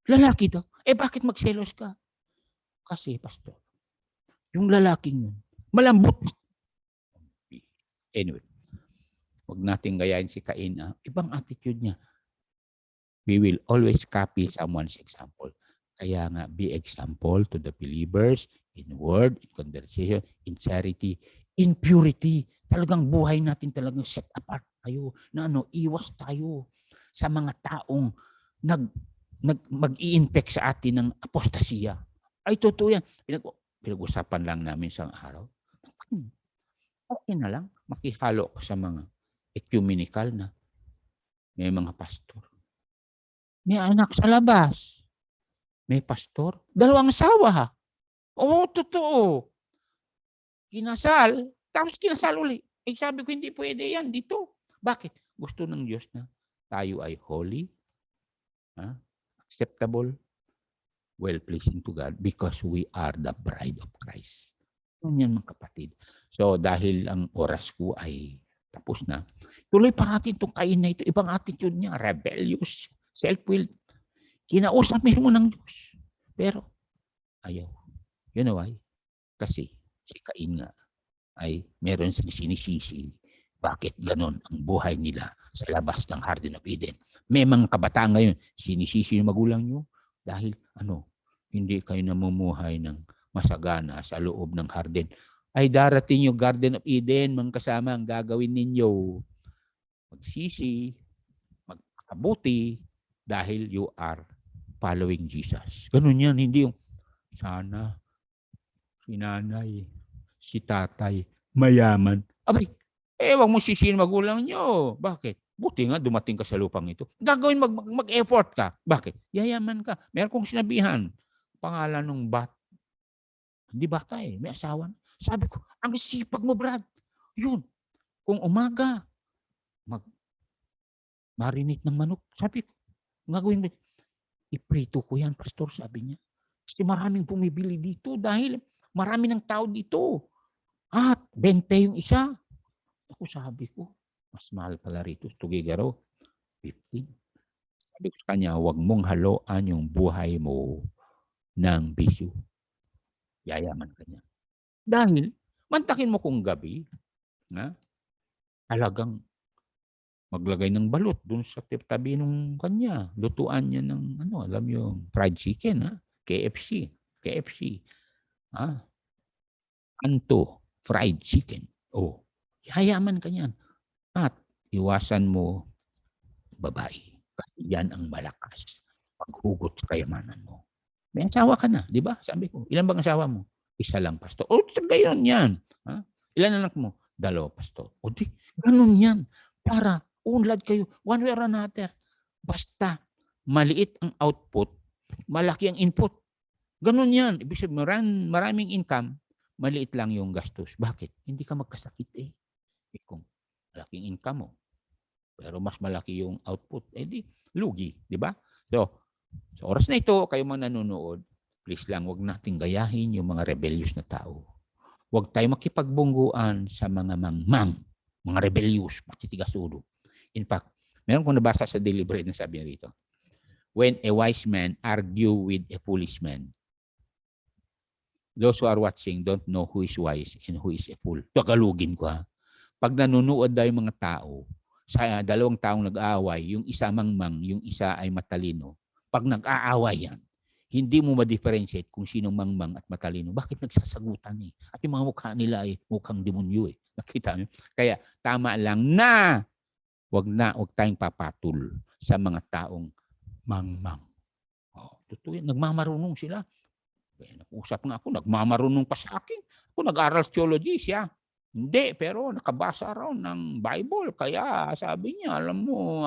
Lalaki daw. Bakit magselos ka? Kasi, Pastor, yung lalaking yun, malambot. Anyway, huwag natin gayahin si Cain. Ibang attitude niya. We will always copy someone's example. Kaya nga, be example to the believers in word, in conversation, in charity, in purity. Talagang buhay natin talagang set apart tayo na iwas tayo sa mga taong mag-i-infect sa atin ng apostasiya. Ay, totoo yan. Pinag-usapan lang namin sa araw. Okay na lang. Makihalo ka sa mga ecumenical na may mga pastor. May anak sa labas. May pastor. 2 asawa, ha? Totoo. Kinasal. Tapos kinasal uli. Sabi ko, hindi pwede yan dito. Bakit? Gusto ng Diyos na tayo ay holy, acceptable, well-pleasing to God because we are the bride of Christ. Yan mga kapatid. So dahil ang oras ko ay tapos na, tuloy pa natin itong Cain na ito. Ibang attitude niya, rebellious, self-willed. Kinausap mismo ng Diyos. Pero ayaw. You know why? Kasi si Cain nga ay meron siyang sinisisi. Bakit ganon ang buhay nila sa labas ng Garden of Eden? May mga kabataan ngayon, sinisisi yung magulang nyo dahil hindi kayo namumuhay ng masagana sa loob ng garden. Ay darating yung Garden of Eden, mga kasama, ang gagawin ninyo. Magsisi, magkabuti, dahil you are following Jesus. Ganun yan, hindi yung sana, si nanay, si tatay, mayaman. Abay, wag mo sisihin magulang nyo. Bakit? Buti nga dumating ka sa lupang ito. Gagawin mag-effort ka. Bakit? Yayaman ka. Meron kong sinabihan, pangalan ng hindi bata may asawa. Sabi ko, ang sipag mo, Brad. Yun. Kung umaga, marinate ng manok. Sabi ko, gagawin mo. Iprito ko yan, Pastor, sabi niya. Kasi maraming bumibili dito dahil marami ng tao dito. At 20 yung isa. Ako sabi ko, mas mahal pala rito. Tugigaro, 15. Sabi ko sa kanya, huwag mong haluan yung buhay mo ng bisyo. Yayaman ka niya. Dahil, mantakin mo kung gabi, na talagang maglagay ng balot dun sa tabi nung kanya. Lutuan niya ng, ano, alam yung fried chicken, ha? KFC. KFC. Ha? Anto, fried chicken. Oh, hayaman ka niyan. At iwasan mo babae. Kasi yan ang malakas. Paghugot sa kayamanan mo. May asawa ka na, di ba? Sabi ko, ilan bang asawa mo? Isa lang, pastor. O, gayon yan. Ha? Ilan anak mo? 2, pastor. O, di, ganun yan. Para unlad kayo, one way or another. Basta, maliit ang output, malaki ang input. Ganun yan. Ibig sabihin, maraming income, maliit lang yung gastos. Bakit? Hindi ka magkasakit eh. Kung malaking income mo, pero mas malaki yung output, eh di, lugi. Di ba? So, sa oras na ito, kayo mga nanonood, please lang, wag nating gayahin yung mga rebellious na tao. Huwag tayo makipagbungguan sa mga mangmang, mga rebellious, matitigas ulo. In fact, meron kong nabasa sa Daily Bread na sabi rito, when a wise man argue with a foolish man, those who are watching don't know who is wise and who is a fool. Tagalogin ko ha. Pag nanonood daw yung mga tao, sa dalawang taong nag-aaway, yung isa mangmang, yung isa ay matalino. Pag nag-aaway yan, hindi mo ma-differentiate kung sinong mangmang at matalino. Bakit nagsasagutan eh? At yung mga mukha nila ay mukhang demonyo eh. Nakita mo? Kaya tama lang na wag tayong papatol sa mga taong mangmang. Oh, totoo yan. Nagmamarunong sila. Nag-usap nga ako, nagmamarunong pa sa akin. Ako nag-aral theology siya. Hindi, pero nakabasa raw ng Bible. Kaya sabi niya, alam mo,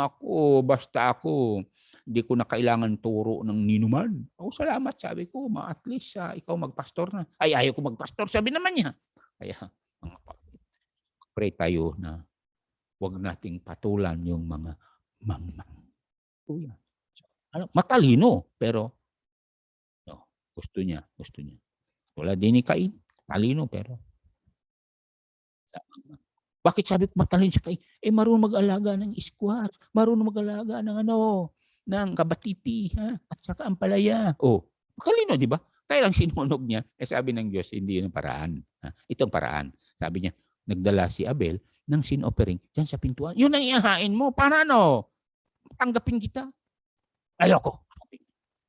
basta ako, hindi ko na kailangan turo ng ninuman. Oh, salamat, sabi ko, at least ikaw magpastor na. Ay, ayaw ko magpastor, sabi naman niya. Kaya, mga pray tayo na huwag nating patulan yung mga mangmang. Matalino, pero no, gusto niya. Wala din ni Cain, talino, pero bakit sabi ko matalino si Cain? Marunong mag-alaga ng squash, marunong mag-alaga ng ng kabatiti, ha? At saka ampalaya. Oh, matalino, di ba? Kaya lang sinunog niya. Sabi ng Diyos, hindi yun ang paraan. Ha? Itong paraan. Sabi niya, nagdala si Abel ng sin offering dyan sa pintuan. Yun ang ihahain mo. Paano? Tanggapin kita. Ayoko.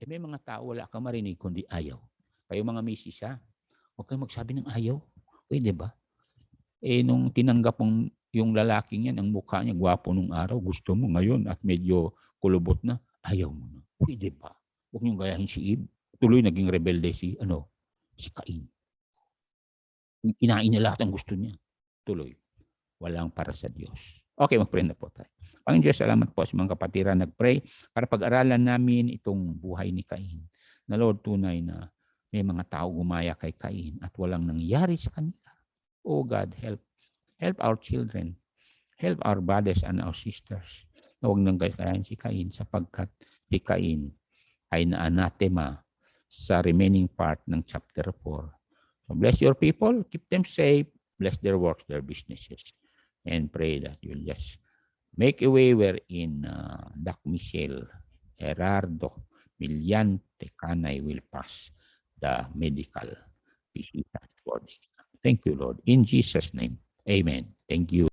May mga tao, wala ka marinig kundi ayaw. Kayo mga misis, ha? Huwag kayo magsabi ng ayaw. Di ba? Nung tinanggap mong yung lalaking yan, ang mukha niya, gwapo nung araw, gusto mo ngayon at medyo kulubot na, ayaw mo na. Pwede ba? Huwag niyong gayahin si Eve. Tuloy naging rebelde si Cain. Kinain niya lahat ang gusto niya. Tuloy. Walang para sa Diyos. Okay, mag-pray na po tayo. Panginoon Diyos, salamat po sa mga kapatiran nag-pray para pag-aralan namin itong buhay ni Cain. Na Lord, tunay na may mga tao gumaya kay Cain at walang nangyari sa kanila. Oh God, help our children. Help our brothers and our sisters. Na huwag nang gayahin si Cain sapagkat si Cain ay na-anathema sa remaining part ng chapter 4. So bless your people, keep them safe, bless their works, their businesses, and pray that you'll just make a way wherein Doc Michelle Gerardo Millante Canay will pass the medical physical for the Thank you, Lord. In Jesus' name, amen. Thank you.